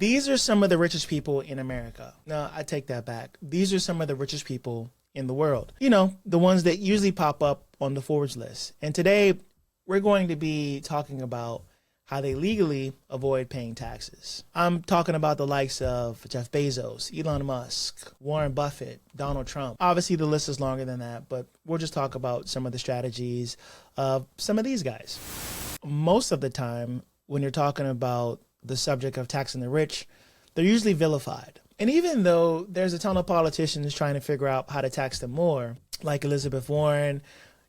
These are some of the richest people in America. No, I take that back. These are some of the richest people in the world. You know, the ones that usually pop up on the Forbes list. And today we're going to be talking about how they legally avoid paying taxes. I'm talking about the likes of Jeff Bezos, Elon Musk, Warren Buffett, Donald Trump. Obviously the list is longer than that, but we'll just talk about some of the strategies of some of these guys. Most of the time when you're talking about the subject of taxing the rich, they're usually vilified. And even though there's a ton of politicians trying to figure out how to tax them more, like Elizabeth Warren,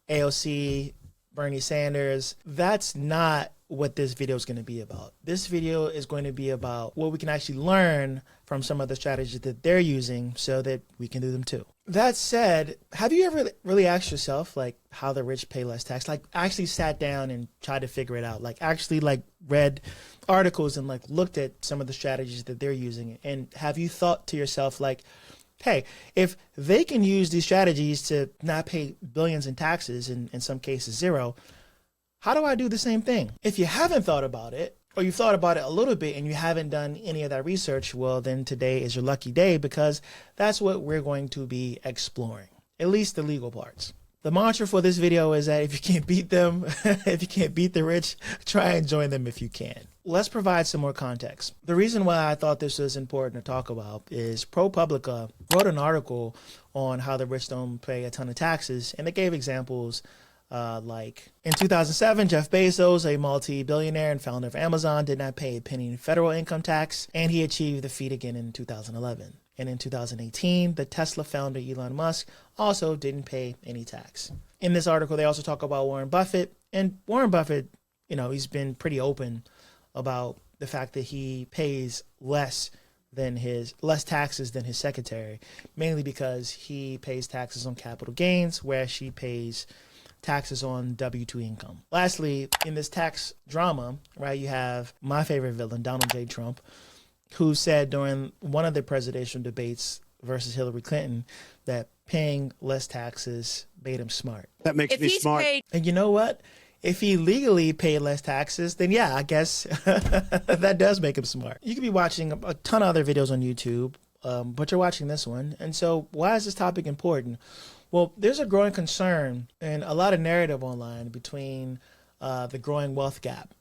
AOC, Bernie Sanders, that's not what this video is going to be about. This video is going to be about what we can actually learn from some of the strategies that they're using so that we can do them too. That said, have you ever really asked yourself like how the rich pay less tax? Like actually sat down and tried to figure it out, like actually like read articles and like looked at some of the strategies that they're using? And have you thought to yourself like, hey, if they can use these strategies to not pay billions in taxes, and in some cases zero, how do I do the same thing? If you haven't thought about it, or you've thought about it a little bit and you haven't done any of that research, well, then today is your lucky day, because that's what we're going to be exploring, at least the legal parts. The mantra for this video is that if you can't beat them, if you can't beat the rich, try and join them if you can. Let's provide some more context. The reason why I thought this was important to talk about is ProPublica wrote an article on how the rich don't pay a ton of taxes, and they gave examples like in 2007, Jeff Bezos, a multi-billionaire and founder of Amazon, did not pay a penny in federal income tax, and he achieved the feat again in 2011. And in 2018, the Tesla founder Elon Musk also didn't pay any tax. In this article, they also talk about Warren Buffett. And Warren Buffett, you know, he's been pretty open about the fact that he pays less taxes than his secretary, mainly because he pays taxes on capital gains, whereas she pays taxes on W-2 income. Lastly, in this tax drama, right, you have my favorite villain, Donald J. Trump, who said during one of the presidential debates versus Hillary Clinton that paying less taxes made him smart. That makes me smart. And you know what? If he legally paid less taxes, then yeah, I guess that does make him smart. You could be watching a ton of other videos on YouTube, but you're watching this one. And so why is this topic important? Well, there's a growing concern and a lot of narrative online between the growing wealth gap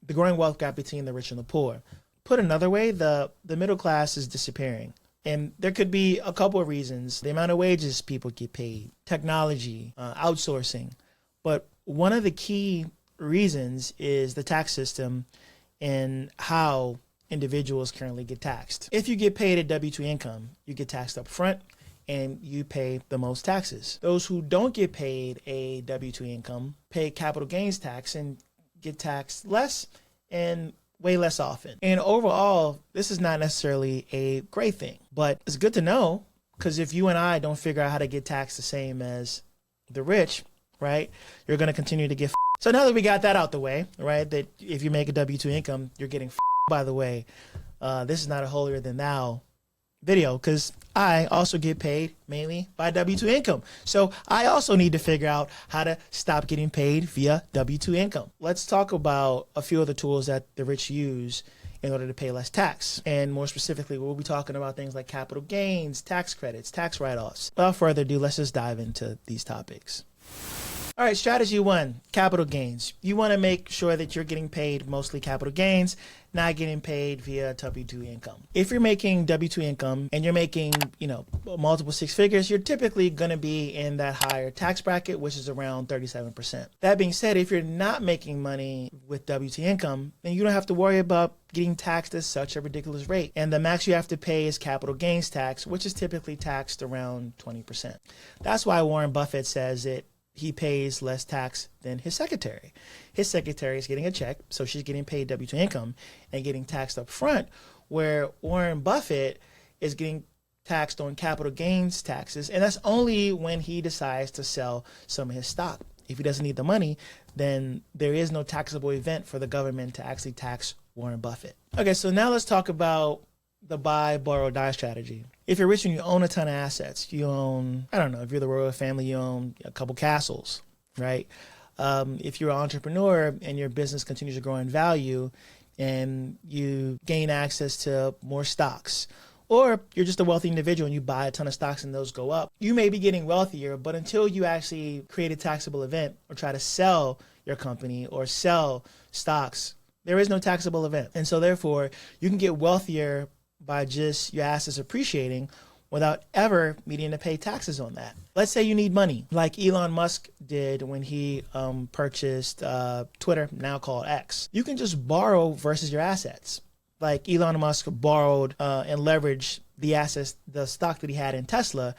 between the rich and the poor. Put another way, the middle class is disappearing. And there could be a couple of reasons. The amount of wages people get paid, technology, outsourcing. But one of the key reasons is the tax system and how individuals currently get taxed. If you get paid a W-2 income, you get taxed up front and you pay the most taxes. Those who don't get paid a W-2 income pay capital gains tax and get taxed less and way less often. And overall, this is not necessarily a great thing, but it's good to know, because if you and I don't figure out how to get taxed the same as the rich, right, you're going to continue to get So now that we got that out the way, right, that if you make a W-2 income, you're getting by the way, this is not a holier than thou video, because I also get paid mainly by W-2 income. So I also need to figure out how to stop getting paid via W-2 income. Let's talk about a few of the tools that the rich use in order to pay less tax. And more specifically, we'll be talking about things like capital gains, tax credits, tax write-offs. Without further ado, let's just dive into these topics. All right, strategy one, capital gains. You want to make sure that you're getting paid mostly capital gains, not getting paid via W-2 income. If you're making W-2 income and you're making, multiple six figures, you're typically going to be in that higher tax bracket, which is around 37%. That being said, if you're not making money with W-2 income, then you don't have to worry about getting taxed at such a ridiculous rate. And the max you have to pay is capital gains tax, which is typically taxed around 20%. That's why Warren Buffett says it. He pays less tax than his secretary. His secretary is getting a check, so she's getting paid W-2 income and getting taxed up front, where Warren Buffett is getting taxed on capital gains taxes, and that's only when he decides to sell some of his stock. If he doesn't need the money, then there is no taxable event for the government to actually tax Warren Buffett. Okay, so now let's talk about the buy, borrow, die strategy. If you're rich and you own a ton of assets, you own, if you're the royal family, you own a couple castles, right? If you're an entrepreneur and your business continues to grow in value and you gain access to more stocks. Or you're just a wealthy individual and you buy a ton of stocks and those go up. You may be getting wealthier, but until you actually create a taxable event or try to sell your company or sell stocks, there is no taxable event. And so therefore, you can get wealthier by just your assets appreciating without ever needing to pay taxes on that. Let's say you need money, like Elon Musk did when he purchased Twitter, now called X. You can just borrow versus your assets. Like Elon Musk borrowed and leveraged the assets, the stock that he had in Tesla,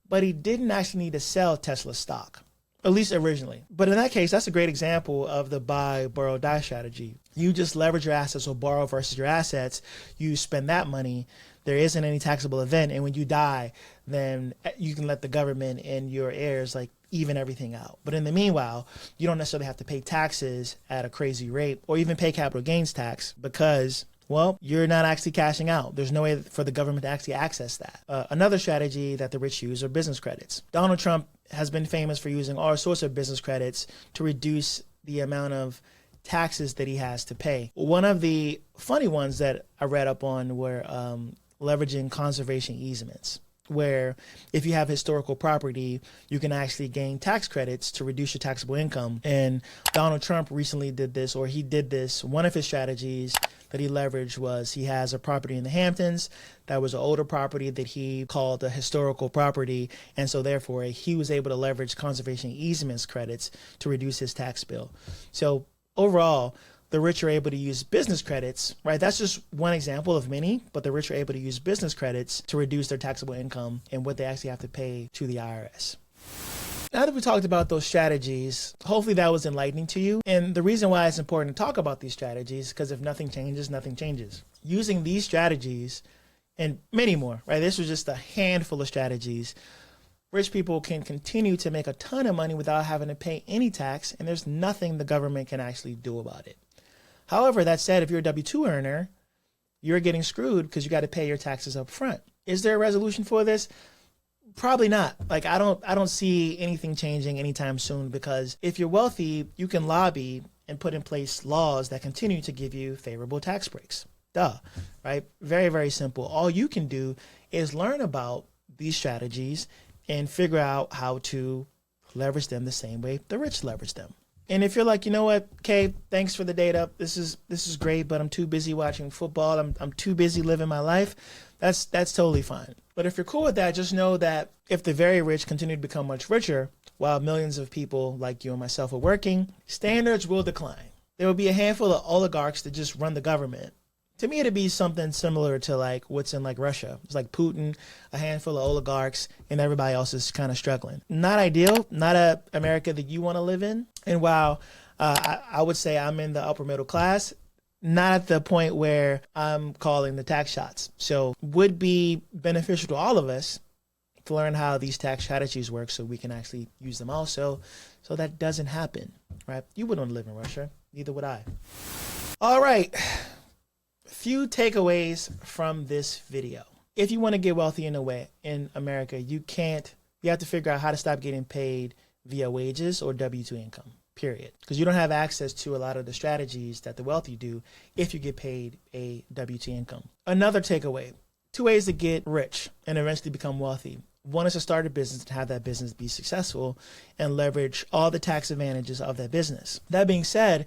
but he didn't actually need to sell Tesla stock, at least originally. But in that case, that's a great example of the buy, borrow, die strategy. You just leverage your assets or borrow versus your assets. You spend that money. There isn't any taxable event. And when you die, then you can let the government and your heirs like even everything out. But in the meanwhile, you don't necessarily have to pay taxes at a crazy rate or even pay capital gains tax because, well, you're not actually cashing out. There's no way for the government to actually access that. Another strategy that the rich use are business credits. Donald Trump has been famous for using all sorts of business credits to reduce the amount of taxes that he has to pay. One of the funny ones that I read up on were leveraging conservation easements, where if you have historical property, you can actually gain tax credits to reduce your taxable income. And Donald Trump recently did this, or he did this. One of his strategies that he leveraged was he has a property in the Hamptons that was an older property that he called a historical property. And so therefore he was able to leverage conservation easements credits to reduce his tax bill. So overall, the rich are able to use business credits, right? That's just one example of many, but the rich are able to use business credits to reduce their taxable income and what they actually have to pay to the IRS. Now that we talked about those strategies, hopefully that was enlightening to you. And the reason why it's important to talk about these strategies, because if nothing changes, nothing changes. Using these strategies and many more, right? This was just a handful of strategies. Rich people can continue to make a ton of money without having to pay any tax, and there's nothing the government can actually do about it. However, that said, if you're a W-2 earner, you're getting screwed because you got to pay your taxes up front. Is there a resolution for this? Probably not. Like, I don't see anything changing anytime soon, because if you're wealthy, you can lobby and put in place laws that continue to give you favorable tax breaks. Duh, right? Very, very simple. All you can do is learn about these strategies and figure out how to leverage them the same way the rich leverage them. And if you're like, you know what, Kay, thanks for the data. This is great, but I'm too busy watching football. I'm too busy living my life. That's totally fine. But if you're cool with that, just know that if the very rich continue to become much richer, while millions of people like you and myself are working, standards will decline. There will be a handful of oligarchs that just run the government. To me, it'd be something similar to like what's in like Russia. It's like Putin, a handful of oligarchs, and everybody else is kind of struggling. Not ideal, not a America that you want to live in. And while I would say I'm in the upper middle class, not at the point where I'm calling the tax shots. So would be beneficial to all of us to learn how these tax strategies work so we can actually use them also, so that doesn't happen, right? You wouldn't want to live in Russia. Neither would I. All right. Few takeaways from this video. If you want to get wealthy in America, you have to figure out how to stop getting paid via wages or W-2 income, period. Because you don't have access to a lot of the strategies that the wealthy do if you get paid a W-2 income. Another takeaway, 2 ways to get rich and eventually become wealthy. One is to start a business and have that business be successful and leverage all the tax advantages of that business. That being said,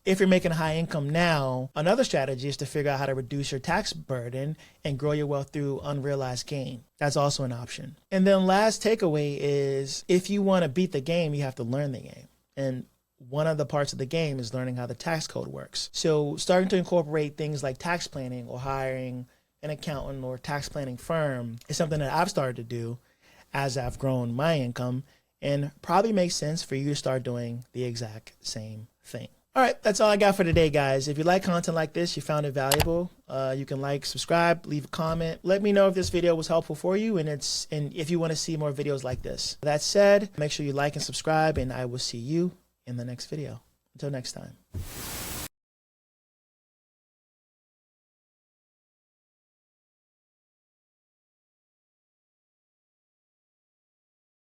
if you're making a high income now, another strategy is to figure out how to reduce your tax burden and grow your wealth through unrealized gain. That's also an option. And then last takeaway is if you want to beat the game, you have to learn the game. And one of the parts of the game is learning how the tax code works. So starting to incorporate things like tax planning or hiring an accountant or tax planning firm is something that I've started to do as I've grown my income, and probably makes sense for you to start doing the exact same thing. All right, that's all I got for today, guys. If you like content like this, you found it valuable, you can like, subscribe, leave a comment. Let me know if this video was helpful for you, and if you want to see more videos like this. That said, make sure you like and subscribe, and I will see you in the next video. Until next time.